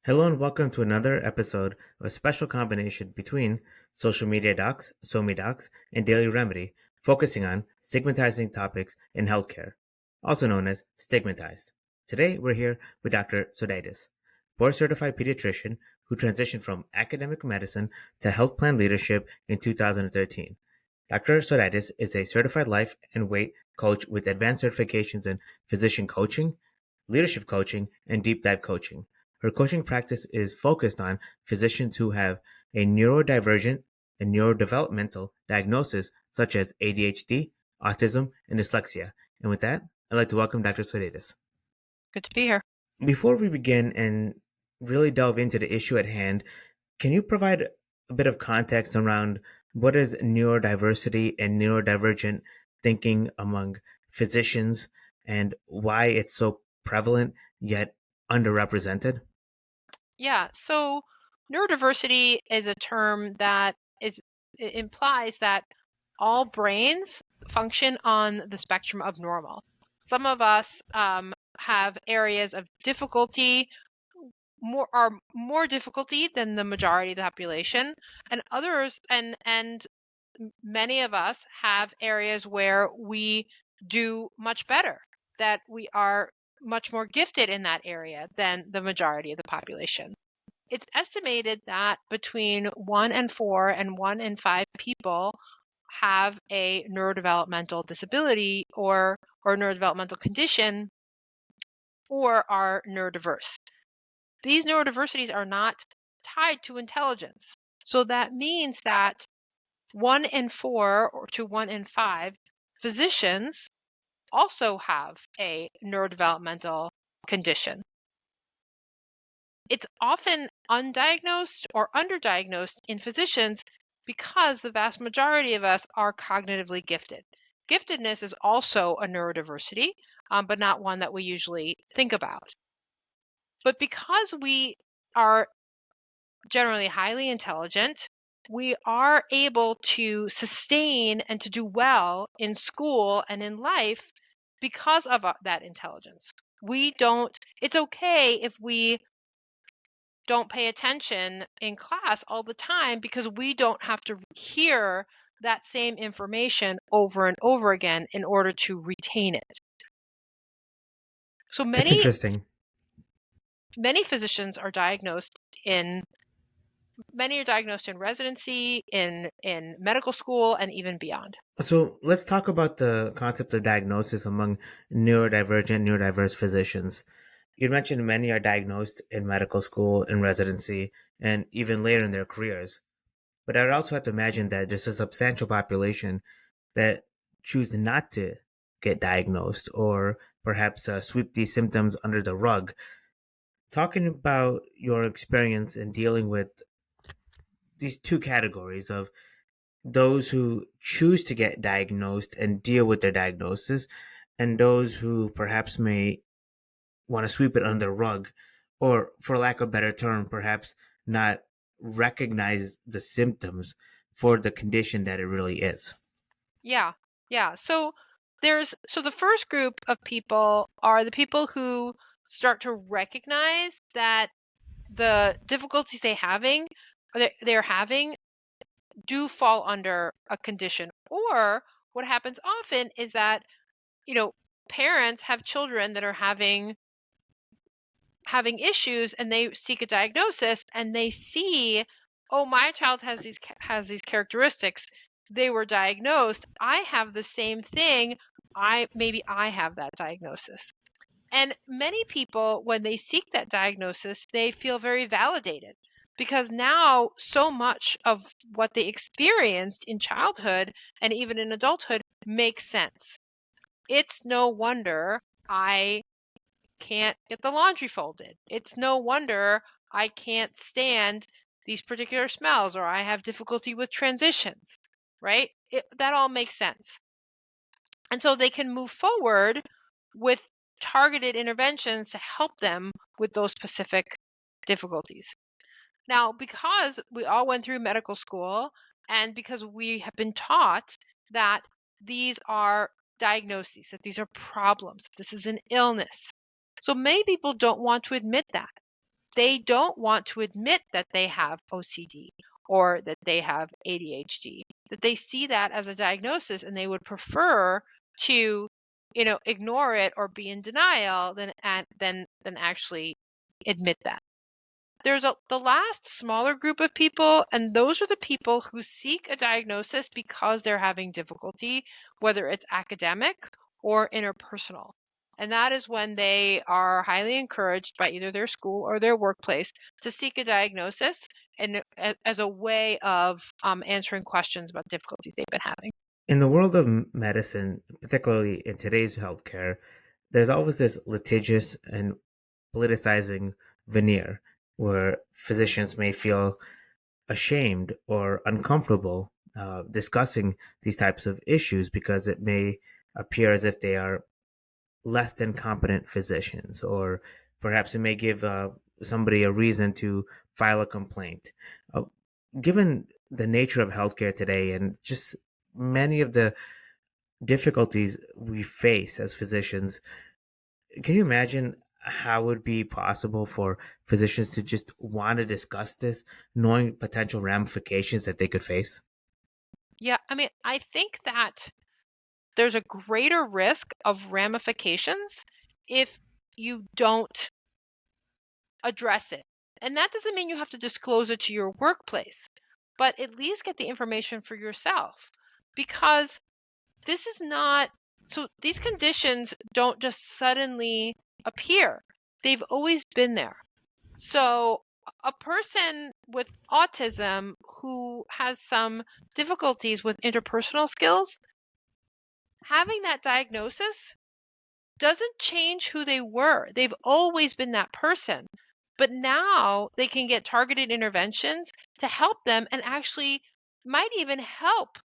Hello and welcome to another episode of a special combination between Social Media Docs, SoMeDocs, and Daily Remedy, focusing on stigmatizing topics in healthcare, also known as Stigmatized. Today we're here with Dr. Sodaitis, board-certified pediatrician who transitioned from academic medicine to health plan leadership in 2013. Dr. Sodaitis is a certified life and weight coach with advanced certifications in physician coaching, leadership coaching, and deep dive coaching. Her coaching practice is focused on physicians who have a neurodivergent and neurodevelopmental diagnosis such as ADHD, autism, and dyslexia. And with that, I'd like to welcome Dr. Sodaitis. Good to be here. Before we begin and really delve into the issue at hand, can you provide a bit of context around what is neurodiversity and neurodivergent thinking among physicians and why it's so prevalent yet underrepresented? Yeah, so neurodiversity is a term that it implies that all brains function on the spectrum of normal. Some of us have areas of difficulty more difficulty than the majority of the population, and others and many of us have areas where we do much better, that we are much more gifted in that area than the majority of the population. It's estimated that between 1 in 4 and 1 in 5 people have a neurodevelopmental disability or neurodevelopmental condition or are neurodiverse. These neurodiversities are not tied to intelligence. So that means that 1 in 4 or to 1 in 5 physicians also have a neurodevelopmental condition. It's often undiagnosed or underdiagnosed in physicians because the vast majority of us are cognitively gifted. Giftedness is also a neurodiversity, but not one that we usually think about. But because we are generally highly intelligent, we are able to sustain and to do well in school and in life because of that intelligence. It's okay if we don't pay attention in class all the time because we don't have to hear that same information over and over again in order to retain it. So That's many interesting. physicians are diagnosed in residency, in medical school, and even beyond. So let's talk about the concept of diagnosis among neurodivergent, neurodiverse physicians. You mentioned many are diagnosed in medical school, in residency, and even later in their careers. But I'd also have to imagine that there's a substantial population that choose not to get diagnosed or perhaps sweep these symptoms under the rug. Talking about your experience in dealing with these two categories of those who choose to get diagnosed and deal with their diagnosis, and those who perhaps may want to sweep it under the rug, or for lack of a better term, perhaps not recognize the symptoms for the condition that it really is. Yeah. Yeah. So the first group of people are the people who start to recognize that the difficulties they're having do fall under a condition. Or what happens often is that, parents have children that are having issues, and they seek a diagnosis, and they see, oh, my child has these characteristics. They were diagnosed. I have the same thing. Maybe I have that diagnosis. And many people, when they seek that diagnosis, they feel very validated because now so much of what they experienced in childhood and even in adulthood makes sense. It's no wonder I can't get the laundry folded. It's no wonder I can't stand these particular smells, or I have difficulty with transitions, right? That all makes sense. And so they can move forward with targeted interventions to help them with those specific difficulties. Now, because we all went through medical school and because we have been taught that these are diagnoses, that these are problems, this is an illness. So many people don't want to admit that. They don't want to admit that they have OCD or that they have ADHD, that they see that as a diagnosis and they would prefer to, ignore it or be in denial than actually admit that. There's the last smaller group of people, and those are the people who seek a diagnosis because they're having difficulty, whether it's academic or interpersonal. And that is when they are highly encouraged by either their school or their workplace to seek a diagnosis and as a way of answering questions about difficulties they've been having. In the world of medicine, particularly in today's healthcare, there's always this litigious and politicizing veneer where physicians may feel ashamed or uncomfortable discussing these types of issues because it may appear as if they are less than competent physicians, or perhaps it may give somebody a reason to file a complaint. Uh, Given the nature of healthcare today and just many of the difficulties we face as physicians, can you imagine how it would be possible for physicians to just want to discuss this, knowing potential ramifications that they could face? Yeah, I mean, I think that there's a greater risk of ramifications if you don't address it. And that doesn't mean you have to disclose it to your workplace, but at least get the information for yourself. Because this is not, so these conditions don't just suddenly appear, they've always been there. So a person with autism who has some difficulties with interpersonal skills, having that diagnosis doesn't change who they were. They've always been that person. But now they can get targeted interventions to help them and actually might even help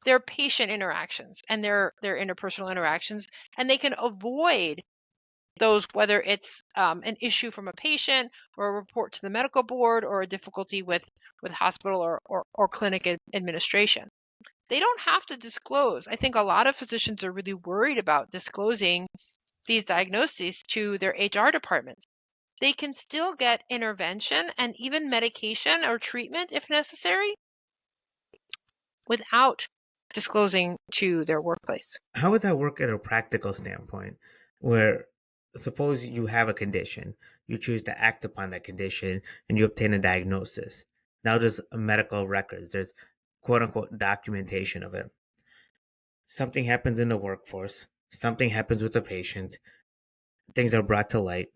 their patient interactions and their interpersonal interactions. And they can avoid those, whether it's an issue from a patient or a report to the medical board or a difficulty with hospital or clinic administration. They don't have to disclose. I think a lot of physicians are really worried about disclosing these diagnoses to their HR department. They can still get intervention and even medication or treatment if necessary without disclosing to their workplace. How would that work at a practical standpoint? Where suppose you have a condition, you choose to act upon that condition, and you obtain a diagnosis. Now there's medical records, there's quote unquote documentation of it. Something happens in the workforce, something happens with the patient, things are brought to light.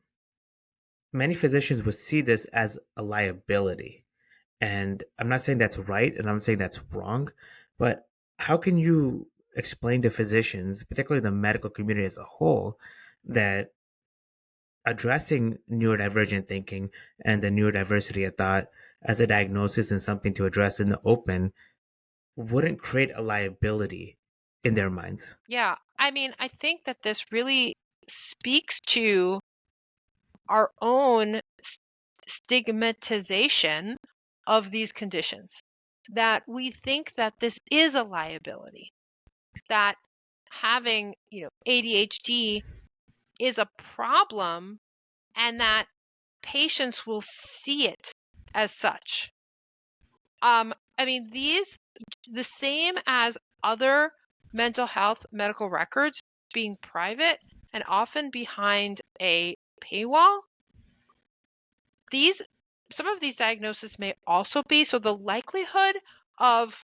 Many physicians would see this as a liability. And I'm not saying that's right and I'm saying that's wrong, but how can you explain to physicians, particularly the medical community as a whole, that addressing neurodivergent thinking and the neurodiversity of thought as a diagnosis and something to address in the open wouldn't create a liability in their minds? Yeah, I mean, I think that this really speaks to our own stigmatization of these conditions, that we think that this is a liability, that having, ADHD is a problem and that patients will see it as such. I mean, the same as other mental health medical records being private and often behind a paywall, some of these diagnoses may also be. So the likelihood of,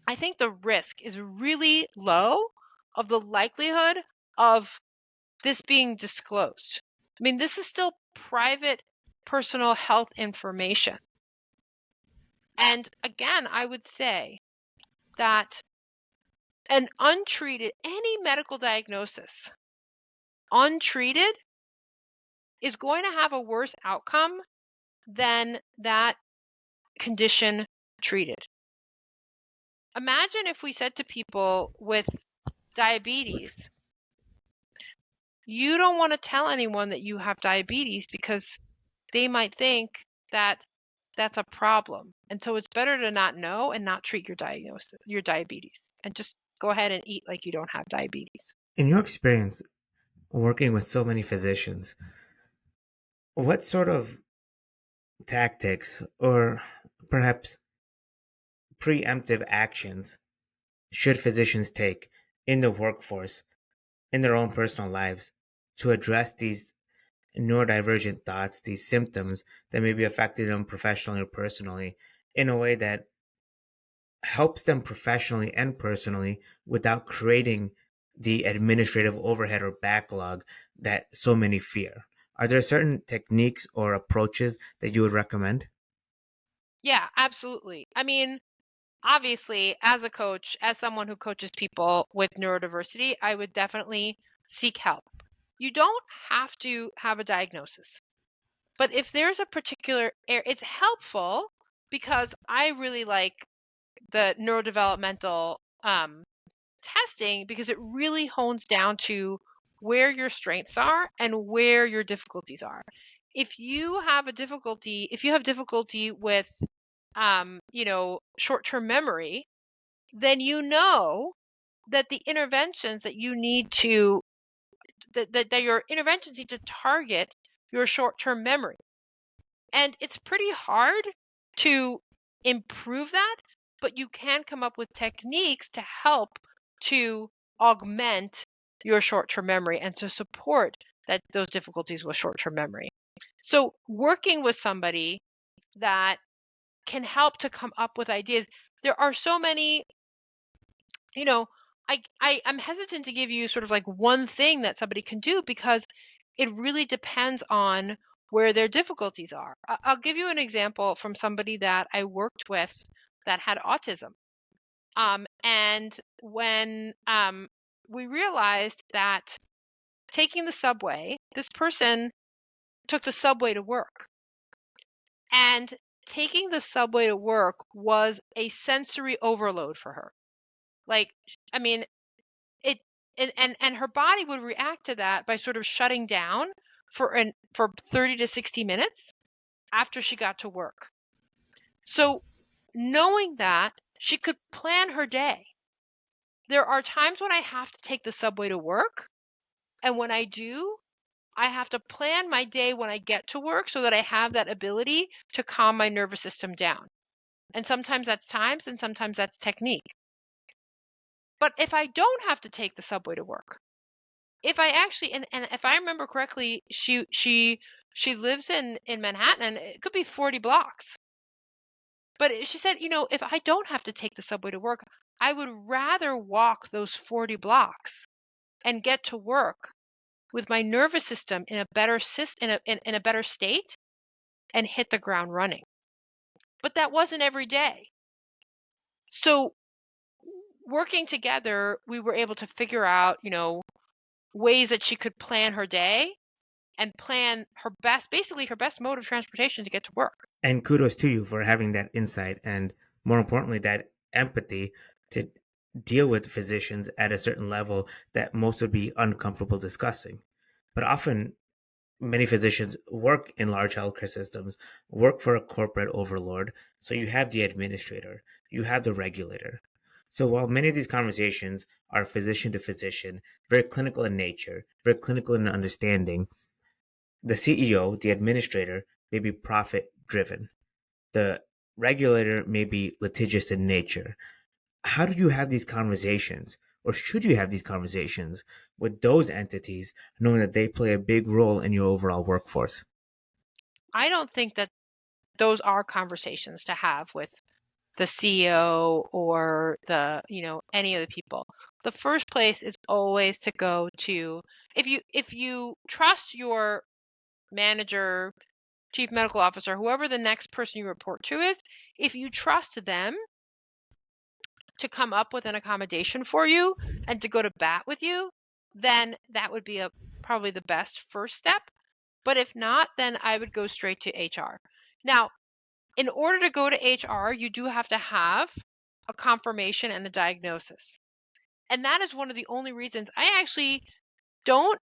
I think the risk is really low of the likelihood of this being disclosed. I mean, this is still private personal health information. And again, I would say that any medical diagnosis, untreated, is going to have a worse outcome than that condition treated. Imagine if we said to people with diabetes, you don't want to tell anyone that you have diabetes because they might think that that's a problem. And so it's better to not know and not treat your diabetes, and just go ahead and eat like you don't have diabetes. In your experience working with so many physicians, What sort of tactics or perhaps preemptive actions should physicians take in the workforce, in their own personal lives, to address these neurodivergent thoughts, these symptoms that may be affecting them professionally or personally, in a way that helps them professionally and personally without creating the administrative overhead or backlog that so many fear? Are there certain techniques or approaches that you would recommend? Yeah, absolutely. I mean, obviously, as a coach, as someone who coaches people with neurodiversity, I would definitely seek help. You don't have to have a diagnosis, but if there's a particular area, it's helpful because I really like the neurodevelopmental testing because it really hones down to where your strengths are and where your difficulties are. If you have difficulty with short-term memory, then you know that the interventions that you need to that your interventions need to target your short-term memory. And it's pretty hard to improve that, but you can come up with techniques to help to augment your short-term memory and to support that those difficulties with short-term memory. So working with somebody that can help to come up with ideas. There are so many, you know, I'm hesitant to give you sort of like one thing that somebody can do because it really depends on where their difficulties are. I'll give you an example from somebody that I worked with that had autism. And when we realized that taking the subway, this person took the subway to work. And taking the subway to work was a sensory overload for her. Like, I mean, it and her body would react to that by sort of shutting down for 30 to 60 minutes after she got to work. So knowing that, she could plan her day. There are times when I have to take the subway to work, and when I do, I have to plan my day when I get to work so that I have that ability to calm my nervous system down. And sometimes that's times and sometimes that's technique. But if I don't have to take the subway to work, if I actually and if I remember correctly, she lives in Manhattan and it could be 40 blocks. But she said, if I don't have to take the subway to work, I would rather walk those 40 blocks and get to work with my nervous system in a better in a better state and hit the ground running. But that wasn't every day. So working together, we were able to figure out, ways that she could plan her day and plan basically her best mode of transportation to get to work. And kudos to you for having that insight and, more importantly, that empathy to deal with physicians at a certain level that most would be uncomfortable discussing. But often, many physicians work in large healthcare systems, work for a corporate overlord. So you have the administrator, you have the regulator. So while many of these conversations are physician to physician, very clinical in nature, very clinical in understanding, the CEO, the administrator, may be profit driven. The regulator may be litigious in nature. How do you have these conversations, or should you have these conversations with those entities, knowing that they play a big role in your overall workforce? I don't think that those are conversations to have with the CEO or any of the people. The first place is always to go to if you trust your manager, chief medical officer, whoever the next person you report to is, if you trust them to come up with an accommodation for you and to go to bat with you, then that would be probably the best first step. But if not, then I would go straight to HR. Now, in order to go to HR, you do have to have a confirmation and a diagnosis. And that is one of the only reasons I actually don't,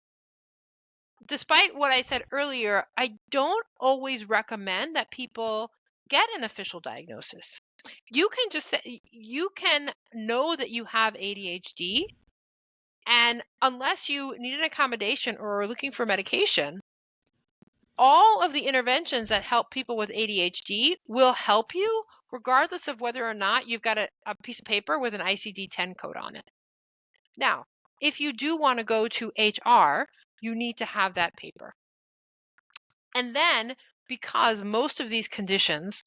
despite what I said earlier, I don't always recommend that people get an official diagnosis. You can just say, you can know that you have ADHD, and unless you need an accommodation or are looking for medication, All of the interventions that help people with ADHD will help you regardless of whether or not you've got a piece of paper with an ICD-10 code on it. Now, if you do want to go to HR, you need to have that paper. And then, because most of these conditions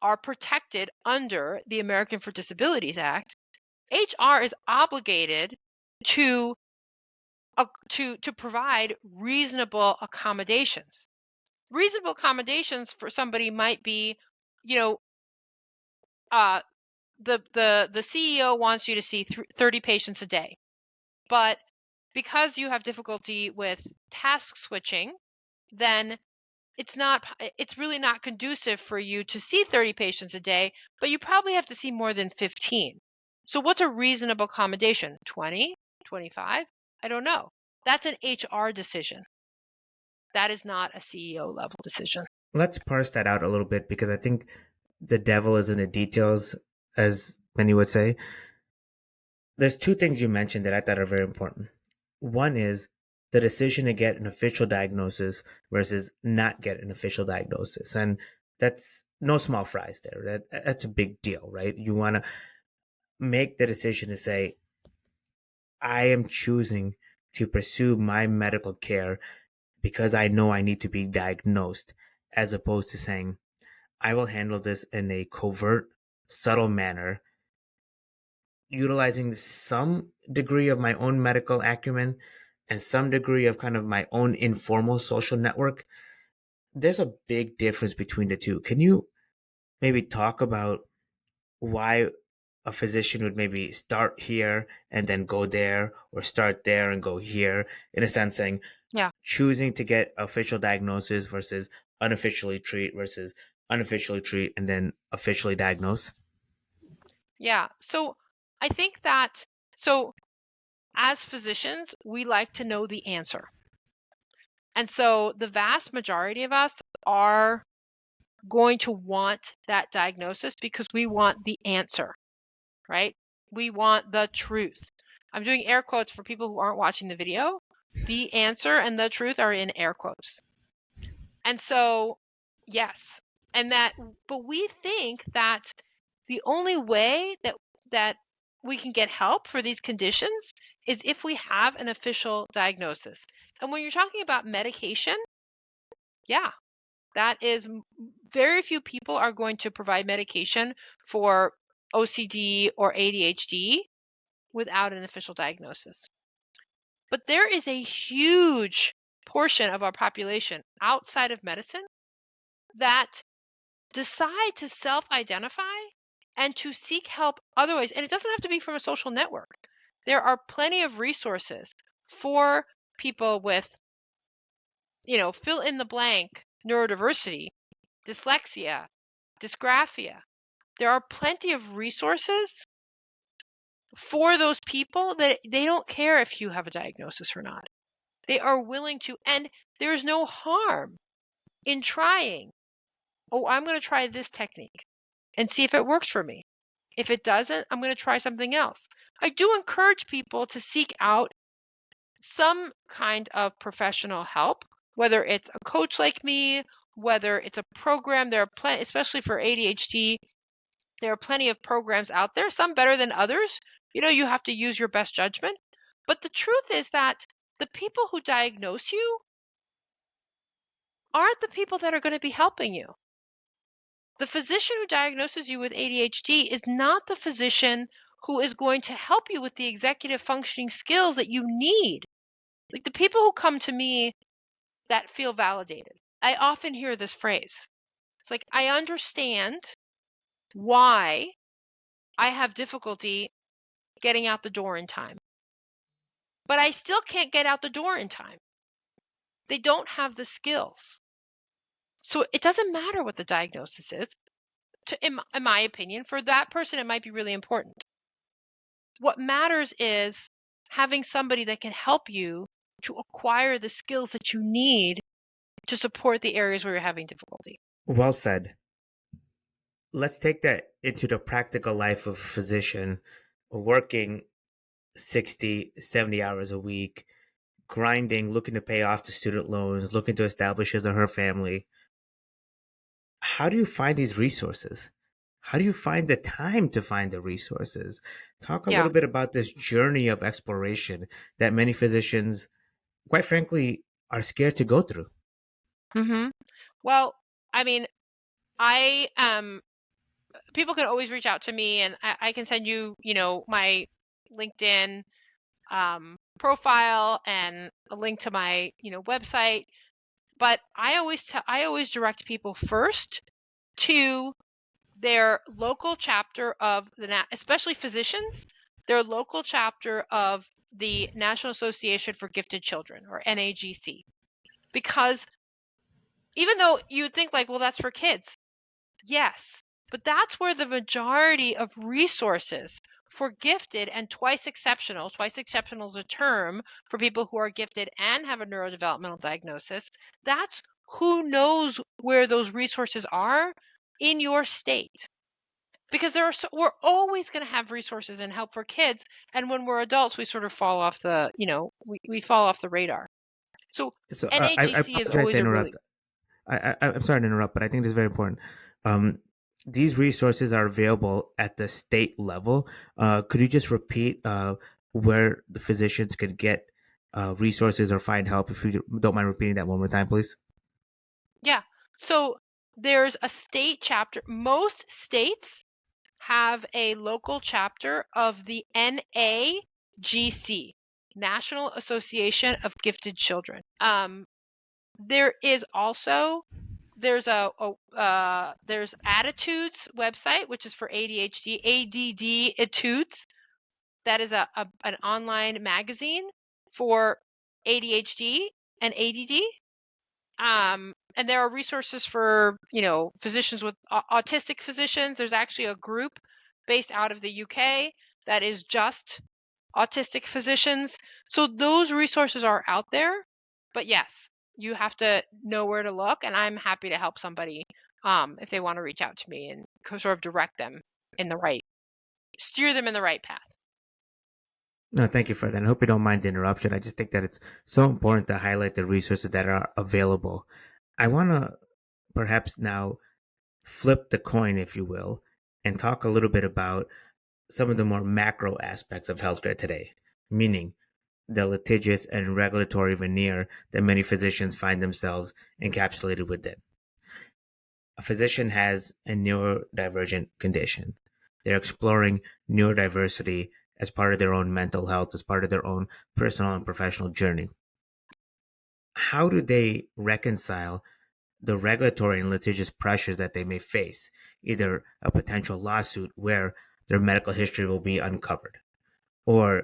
are protected under the American for Disabilities Act, HR is obligated to provide reasonable accommodations. Reasonable accommodations for somebody might be, uh, the CEO wants you to see 30 patients a day, but because you have difficulty with task switching, then it's really not conducive for you to see 30 patients a day, but you probably have to see more than 15. So what's a reasonable accommodation? 20, 25? I don't know. That's an HR decision. That is not a CEO level decision. Let's parse that out a little bit because I think the devil is in the details, as many would say. There's two things you mentioned that I thought are very important. One is the decision to get an official diagnosis versus not get an official diagnosis. And that's no small fries there. That's a big deal, right? You want to make the decision to say, I am choosing to pursue my medical care because I know I need to be diagnosed, as opposed to saying, I will handle this in a covert, subtle manner, utilizing some degree of my own medical acumen and some degree of kind of my own informal social network. There's a big difference between the two. Can you maybe talk about why a physician would maybe start here and then go there, or start there and go here, in a sense, saying Yeah. choosing to get official diagnosis versus unofficially treat versus unofficially treat and then officially diagnose? Yeah. So as physicians, we like to know the answer. And so the vast majority of us are going to want that diagnosis because we want the answer, right? We want the truth. I'm doing air quotes for people who aren't watching the video. The answer and the truth are in air quotes. And so, yes. But we think that the only way that we can get help for these conditions is if we have an official diagnosis. And when you're talking about medication, yeah, that is very few people are going to provide medication for OCD or ADHD without an official diagnosis. But there is a huge portion of our population outside of medicine that decide to self-identify and to seek help otherwise. And it doesn't have to be from a social network. There are plenty of resources for people with, fill in the blank neurodiversity, dyslexia, dysgraphia. There are plenty of resources for those people that they don't care if you have a diagnosis or not. They are willing to, and there's no harm in trying. Oh, I'm going to try this technique and see if it works for me. If it doesn't, I'm going to try something else. I do encourage people to seek out some kind of professional help, whether it's a coach like me, whether it's a program. There are plenty, especially for ADHD, there are plenty of programs out there, some better than others. You have to use your best judgment. But the truth is that the people who diagnose you aren't the people that are going to be helping you. The physician who diagnoses you with ADHD is not the physician who is going to help you with the executive functioning skills that you need. Like the people who come to me that feel validated, I often hear this phrase. It's like, I understand why I have difficulty getting out the door in time, but I still can't get out the door in time. They don't have the skills. So it doesn't matter what the diagnosis is. In my opinion, for that person, it might be really important. What matters is having somebody that can help you to acquire the skills that you need to support the areas where you're having difficulty. Well said. Let's take that into the practical life of a physician working 60, 70 hours a week, grinding, looking to pay off the student loans, looking to establish his or her family. How do you find these resources? How do you find the time to find the resources? Talk a Yeah. little bit about this journey of exploration that many physicians, quite frankly, are scared to go through. Mm-hmm. Well, I mean, I people can always reach out to me, and I can send you, my LinkedIn profile and a link to my, website. But I always direct people first to their local chapter of especially physicians, their local chapter of the National Association for Gifted Children, or NAGC. Because even though you would think like, well, that's for kids. Yes, but that's where the majority of resources for gifted and twice exceptional is a term for people who are gifted and have a neurodevelopmental diagnosis. That's who knows where those resources are in your state. Because we're always going to have resources and help for kids, and when we're adults, we sort of fall off the, we fall off the radar. So So I NAGC is apologize always to a really interrupt. I'm sorry to interrupt, but I think this is very important. Um, these resources are available at the state level. Could you just repeat where the physicians could get resources or find help? If you don't mind repeating that one more time, please. Yeah. So there's a state chapter. Most states have a local chapter of the NAGC, National Association of Gifted Children. There is also there's Attitudes website, which is for ADHD, ADD Etudes. That is an online magazine for ADHD and ADD. And there are resources for, physicians with autistic physicians. There's actually a group based out of the UK that is just autistic physicians. So those resources are out there. But yes, you have to know where to look, and I'm happy to help somebody if they want to reach out to me and sort of direct them steer them in the right path. No, thank you for that. I hope you don't mind the interruption. I just think that it's so important to highlight the resources that are available. I want to perhaps now flip the coin, if you will, and talk a little bit about some of the more macro aspects of healthcare today, meaning the litigious and regulatory veneer that many physicians find themselves encapsulated within. A physician has a neurodivergent condition. They're exploring neurodiversity as part of their own mental health, as part of their own personal and professional journey. How do they reconcile the regulatory and litigious pressures that they may face, either a potential lawsuit where their medical history will be uncovered, or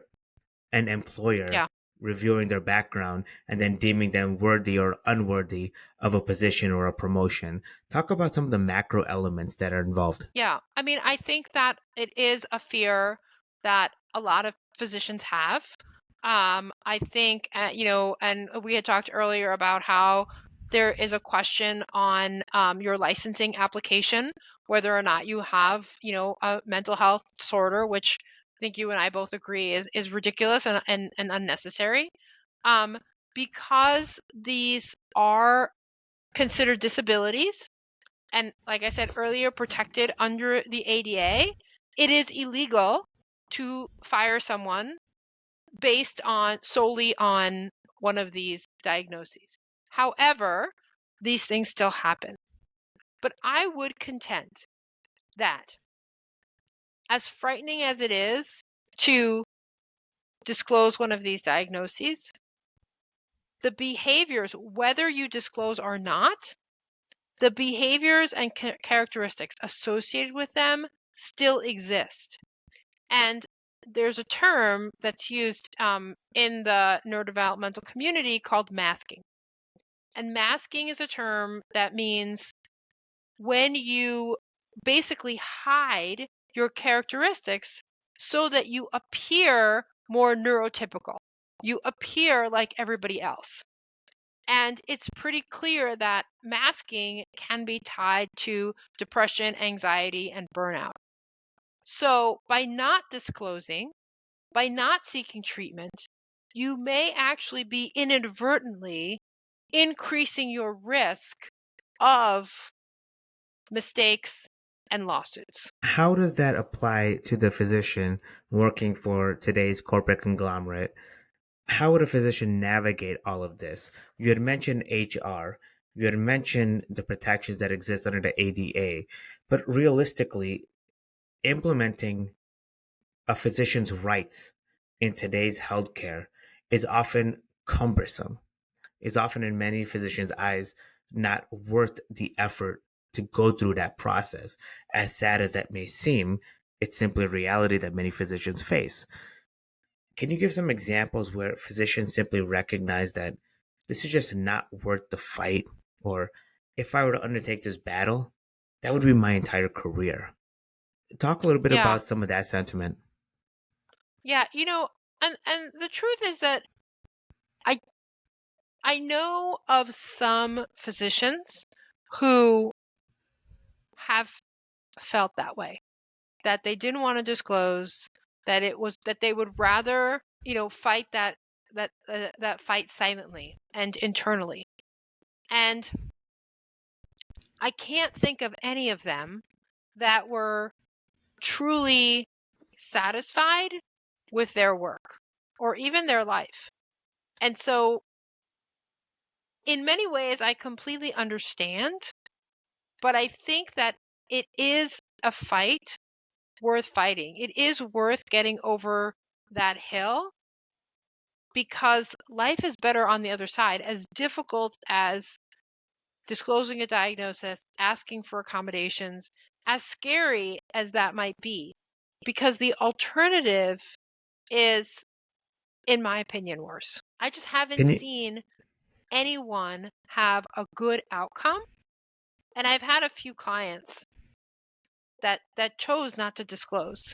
an employer Yeah. reviewing their background and then deeming them worthy or unworthy of a position or a promotion? Talk about some of the macro elements that are involved. Yeah. I mean, I think that it is a fear that a lot of physicians have. I think, and we had talked earlier about how there is a question on your licensing application, whether or not you have, a mental health disorder, which I think you and I both agree is ridiculous and unnecessary. Um, because these are considered disabilities, and like I said earlier, protected under the ADA, it is illegal to fire someone based solely on one of these diagnoses. However, these things still happen. But I would contend that, as frightening as it is to disclose one of these diagnoses, the behaviors, whether you disclose or not, the behaviors and characteristics associated with them still exist. And there's a term that's used in the neurodevelopmental community called masking. And masking is a term that means when you basically hide your characteristics so that you appear more neurotypical. You appear like everybody else. And it's pretty clear that masking can be tied to depression, anxiety, and burnout. So by not disclosing, by not seeking treatment, you may actually be inadvertently increasing your risk of mistakes and lawsuits. How does that apply to the physician working for today's corporate conglomerate? How would a physician navigate all of this? You had mentioned HR, you had mentioned the protections that exist under the ADA, but realistically, implementing a physician's rights in today's healthcare is often cumbersome, is often in many physicians' eyes not worth the effort to go through that process. As sad as that may seem, it's simply a reality that many physicians face. Can you give some examples where physicians simply recognize that this is just not worth the fight? Or if I were to undertake this battle, that would be my entire career. Talk a little bit Yeah. about some of that sentiment. Yeah, and the truth is that I I know of some physicians who have felt that way, that they didn't want to disclose, that they would rather, fight that fight silently and internally. And I can't think of any of them that were truly satisfied with their work or even their life. And so in many ways I completely understand, but I think that it is a fight worth fighting. It is worth getting over that hill because life is better on the other side. As difficult as disclosing a diagnosis, asking for accommodations, as scary as that might be, because the alternative is, in my opinion, worse. I just haven't Can you seen anyone have a good outcome. And I've had a few clients that chose not to disclose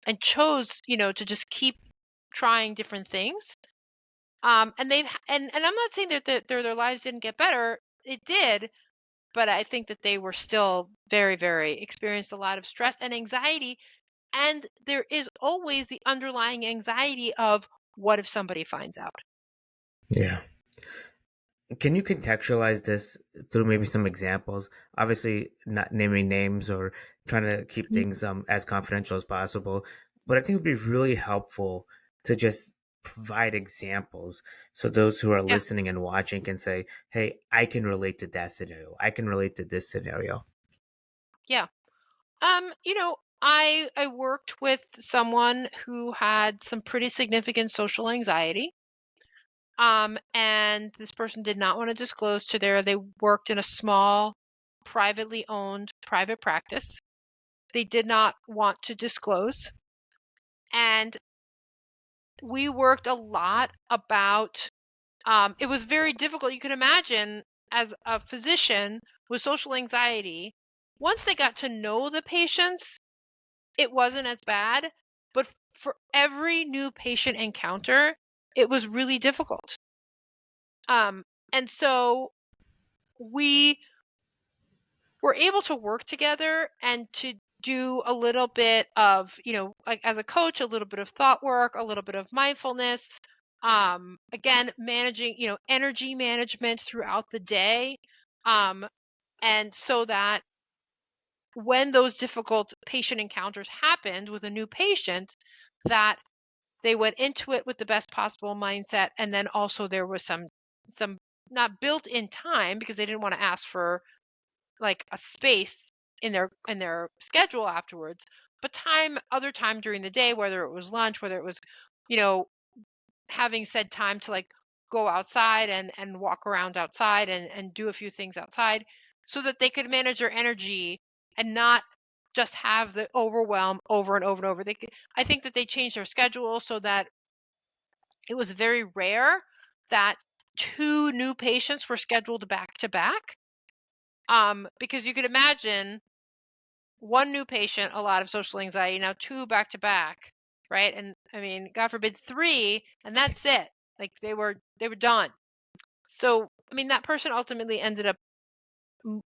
and chose, to just keep trying different things. And I'm not saying that their lives didn't get better. It did, but I think that they were still very, very experienced a lot of stress and anxiety. And there is always the underlying anxiety of what if somebody finds out? Yeah. Can you contextualize this through maybe some examples? Obviously, not naming names or trying to keep Mhm. things as confidential as possible, but I think it would be really helpful to just provide examples so those who are Yeah, listening and watching can say, "Hey, I can relate to that scenario. I can relate to this scenario." yeah. I worked with someone who had some pretty significant social anxiety. And this person did not want to disclose to they worked in a small, privately owned private practice. They did not want to disclose. And we worked a lot about, it was very difficult. You can imagine as a physician with social anxiety, once they got to know the patients, it wasn't as bad. But for every new patient encounter, it was really difficult. And so we were able to work together and to do a little bit of, like as a coach, a little bit of thought work, a little bit of mindfulness, again, managing, energy management throughout the day. Um, and so that when those difficult patient encounters happened with a new patient, that they went into it with the best possible mindset. And then also there was some not built in time because they didn't want to ask for like a space in their schedule afterwards, but other time during the day, whether it was lunch, whether it was, you know, having said time to like go outside and walk around outside and do a few things outside so that they could manage their energy and not just have the overwhelm over and over and over. I think that they changed their schedule so that it was very rare that two new patients were scheduled back to back. Because you could imagine one new patient, a lot of social anxiety, now two back to back, right? And I mean, God forbid three, and that's it. Like they were done. So I mean, that person ultimately ended up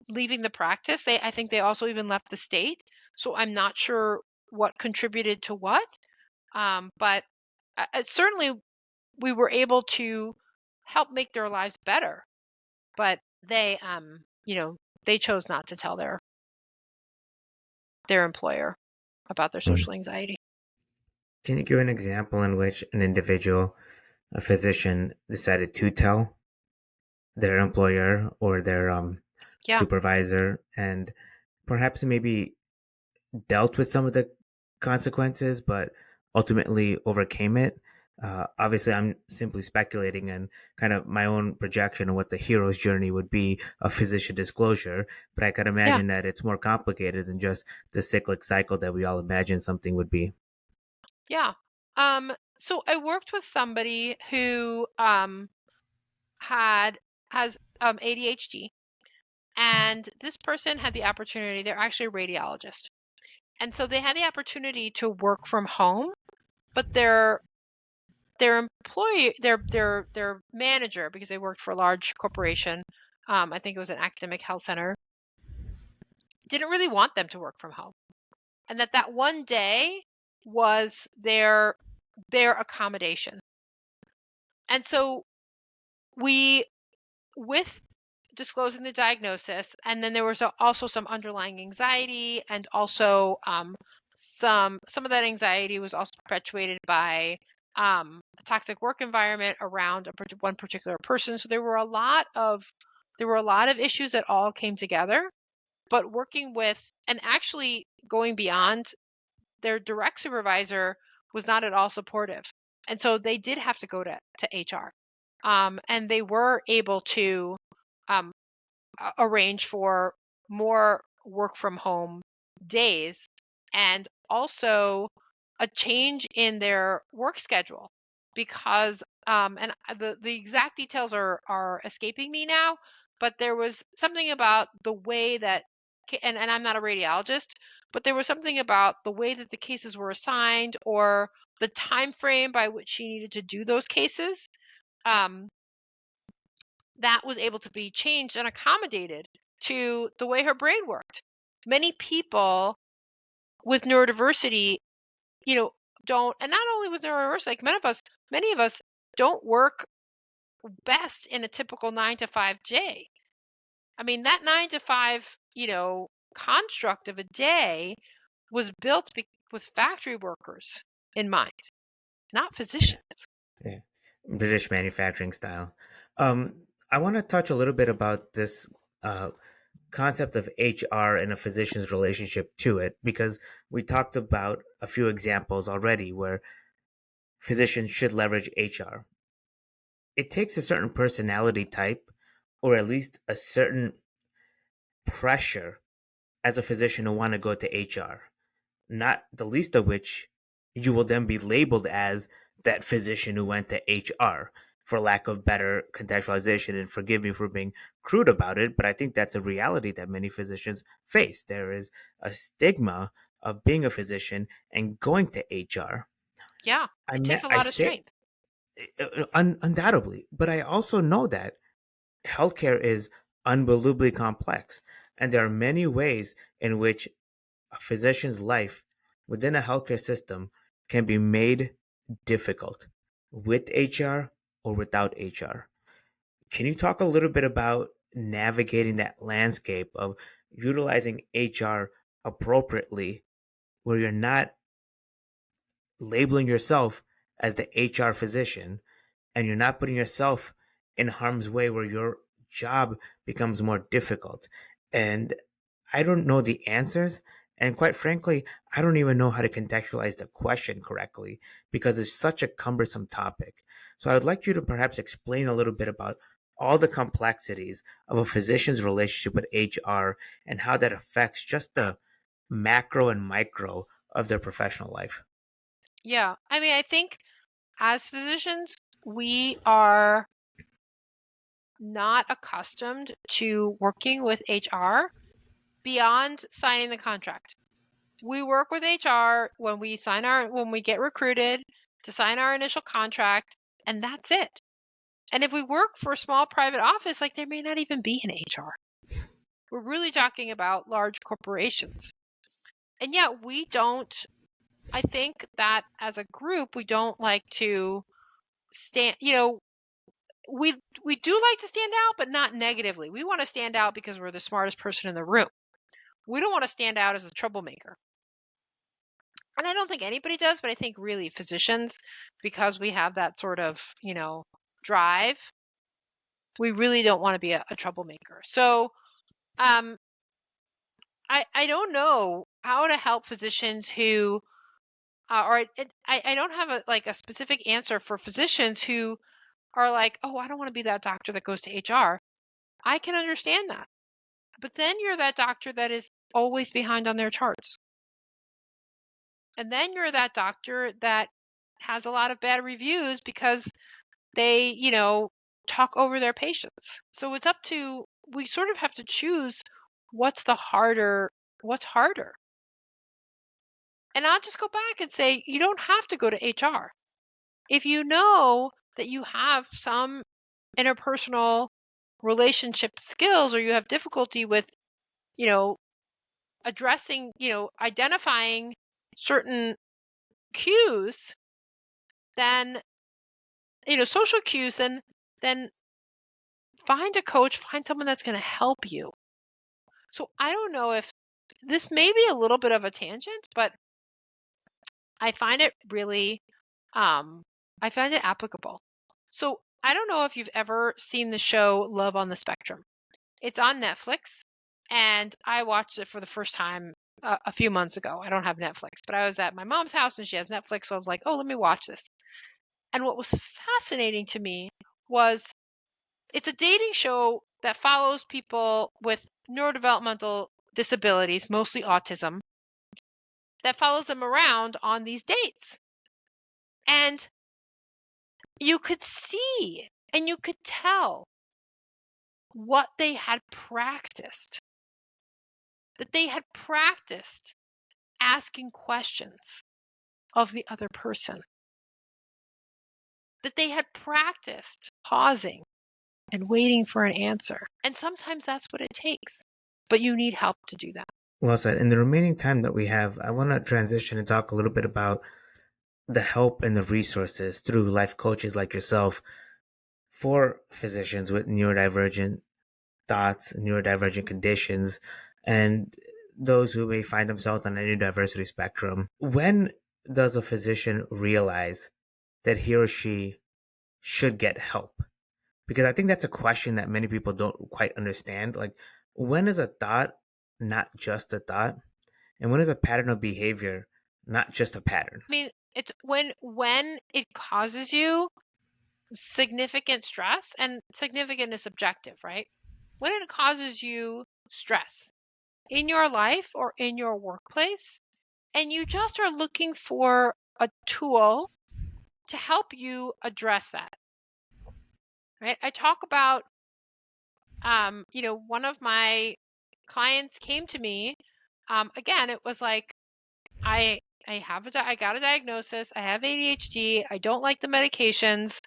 leaving the practice. I think they also even left the state. So I'm not sure what contributed to what. But certainly we were able to help make their lives better. But they, they chose not to tell their employer about their Mm. social anxiety. Can you give an example in which an individual, a physician, decided to tell their employer or their Yeah, supervisor, and perhaps maybe dealt with some of the consequences, but ultimately overcame it? Obviously, I'm simply speculating and kind of my own projection of what the hero's journey would be of physician disclosure, but I can yeah, imagine that it's more complicated than just the cyclic cycle that we all imagine something would be. yeah. So I worked with somebody who had has ADHD, and this person had the opportunity. They're actually a radiologist, and so they had the opportunity to work from home, but their employee, their manager, because they worked for a large corporation, I think it was an academic health center, didn't really want them to work from home, and that one day was their accommodation. And so we, with disclosing the diagnosis, and then there was also some underlying anxiety, and also some of that anxiety was also perpetuated by a toxic work environment around one particular person. So there were a lot of issues that all came together. But working with, and actually going beyond, their direct supervisor was not at all supportive, and so they did have to go to HR, and they were able to um, arrange for more work from home days, and also a change in their work schedule, because and the exact details are escaping me now, but there was something about the way that, and I'm not a radiologist, but there was something about the way that the cases were assigned, or the time frame by which she needed to do those cases, um, that was able to be changed and accommodated to the way her brain worked. Many people with neurodiversity, you know, don't, and not only with neurodiversity, like many of us don't work best in a typical 9 to 5 day. I mean, that 9 to 5, construct of a day was built with factory workers in mind, not Yeah. physicians. Yeah. British manufacturing style. I want to touch a little bit about this uh, concept of HR and a physician's relationship to it, because we talked about a few examples already where physicians should leverage HR. It takes a certain personality type, or at least a certain pressure as a physician to want to go to HR, not the least of which you will then be labeled as that physician who went to HR, for lack of better contextualization. And forgive me for being crude about it, but I think that's a reality that many physicians face. There is a stigma of being a physician and going to HR. Yeah, it takes a I lot of say strength. undoubtedly, but I also know that healthcare is unbelievably complex, and there are many ways in which a physician's life within a healthcare system can be made difficult with HR or without HR. Can you talk a little bit about navigating that landscape of utilizing HR appropriately, where you're not labeling yourself as the HR physician and you're not putting yourself in harm's way where your job becomes more difficult? And I don't know the answers. And quite frankly, I don't even know how to contextualize the question correctly because it's such a cumbersome topic. So I would like you to perhaps explain a little bit about all the complexities of a physician's relationship with HR and how that affects just the macro and micro of their professional life. Yeah, I mean, I think as physicians, we are not accustomed to working with HR beyond signing the contract. We work with HR when we get recruited to sign our initial contract, and that's it. And if we work for a small private office, like, there may not even be an HR. We're really talking about large corporations. And yet I think that as a group, we don't like to stand, we do like to stand out, but not negatively. We want to stand out because we're the smartest person in the room. We don't want to stand out as a troublemaker. And I don't think anybody does, but I think really physicians, because we have that sort of, drive, we really don't want to be a troublemaker. So I don't know how to help physicians who, I don't have a specific answer for physicians who are like, oh, I don't want to be that doctor that goes to HR. I can understand that. But then you're that doctor that is always behind on their charts. And then you're that doctor that has a lot of bad reviews because they, talk over their patients. So it's up to, we sort of have to choose what's harder. And I'll just go back and say, you don't have to go to HR. If you know that you have some interpersonal relationship skills, or you have difficulty with, addressing, identifying certain cues, then, social cues, then find a coach, find someone that's going to help you. So I don't know if this may be a little bit of a tangent, but I find it really, I find it applicable. So I don't know if you've ever seen the show Love on the Spectrum. It's on Netflix, and I watched it for the first time a few months ago. I don't have Netflix, but I was at my mom's house and she has Netflix, so I was like, oh, let me watch this. And what was fascinating to me was it's a dating show that follows people with neurodevelopmental disabilities, mostly autism, that follows them around on these dates. And you could see and you could tell what they had practiced, that they had practiced asking questions of the other person, that they had practiced pausing and waiting for an answer. And sometimes that's what it takes, but you need help to do that. Well said. In the remaining time that we have, I want to transition and talk a little bit about the help and the resources through life coaches like yourself for physicians with neurodivergent thoughts, neurodivergent conditions, and those who may find themselves on a neurodiversity spectrum. When does a physician realize that he or she should get help? Because I think that's a question that many people don't quite understand. Like, when is a thought not just a thought? And when is a pattern of behavior not just a pattern? I mean, it's when it causes you significant stress, and significant is subjective, right? When it causes you stress in your life or in your workplace, and you just are looking for a tool to help you address that, right? I talk about, one of my clients came to me. Again, it was like, I got a diagnosis. I have ADHD. I don't like the medications.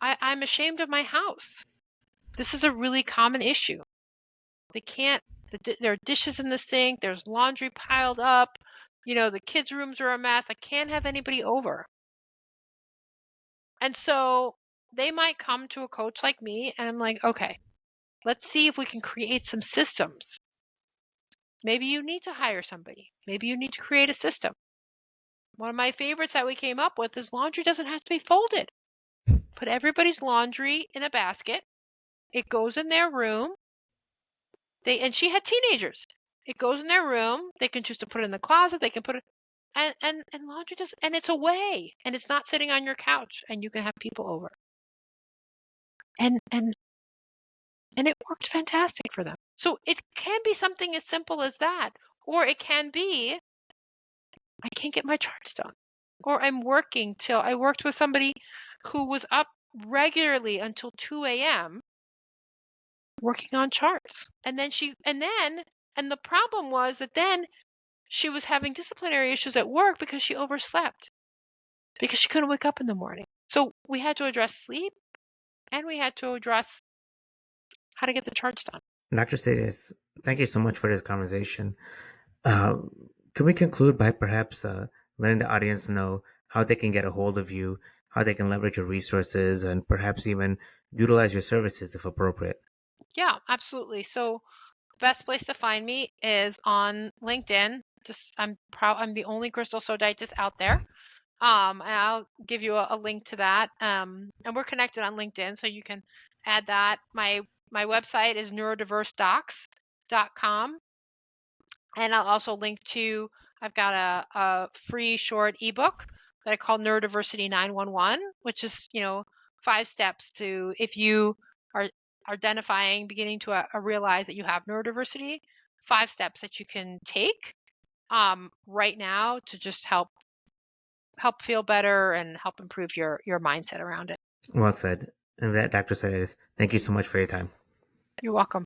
I'm ashamed of my house. This is a really common issue. They can't. There are dishes in the sink. There's laundry piled up. The kids' rooms are a mess. I can't have anybody over. And so they might come to a coach like me, and I'm like, okay, let's see if we can create some systems. Maybe you need to hire somebody. Maybe you need to create a system. One of my favorites that we came up with is laundry doesn't have to be folded. Put everybody's laundry in a basket. It goes in their room. And she had teenagers. It goes in their room. They can choose to put it in the closet. They can put it, and laundry does, and it's away, and it's not sitting on your couch, and you can have people over. And it worked fantastic for them. So it can be something as simple as that, or it can be, I can't get my charts done, or I worked with somebody who was up regularly until 2 a.m. working on charts. And the problem was that then she was having disciplinary issues at work because she overslept, because she couldn't wake up in the morning. So we had to address sleep, and we had to address how to get the charts done. Dr. Sodaitis, thank you so much for this conversation. Can we conclude by perhaps letting the audience know how they can get a hold of you how they can leverage your resources and perhaps even utilize your services if appropriate. Yeah, absolutely. So the best place to find me is on LinkedIn. Just I'm the only Crystal Sodaitis out there. And I'll give you a link to that. And we're connected on LinkedIn, so you can add that. My website is neurodiversedocks.com. And I'll also link to, I've got a free short ebook that I call Neurodiversity 911, which is, 5 steps to, if you are identifying, beginning to realize that you have neurodiversity, 5 steps that you can take right now to just help feel better and help improve your mindset around it. Well said. And that, Dr. Sodaitis, thank you so much for your time. You're welcome.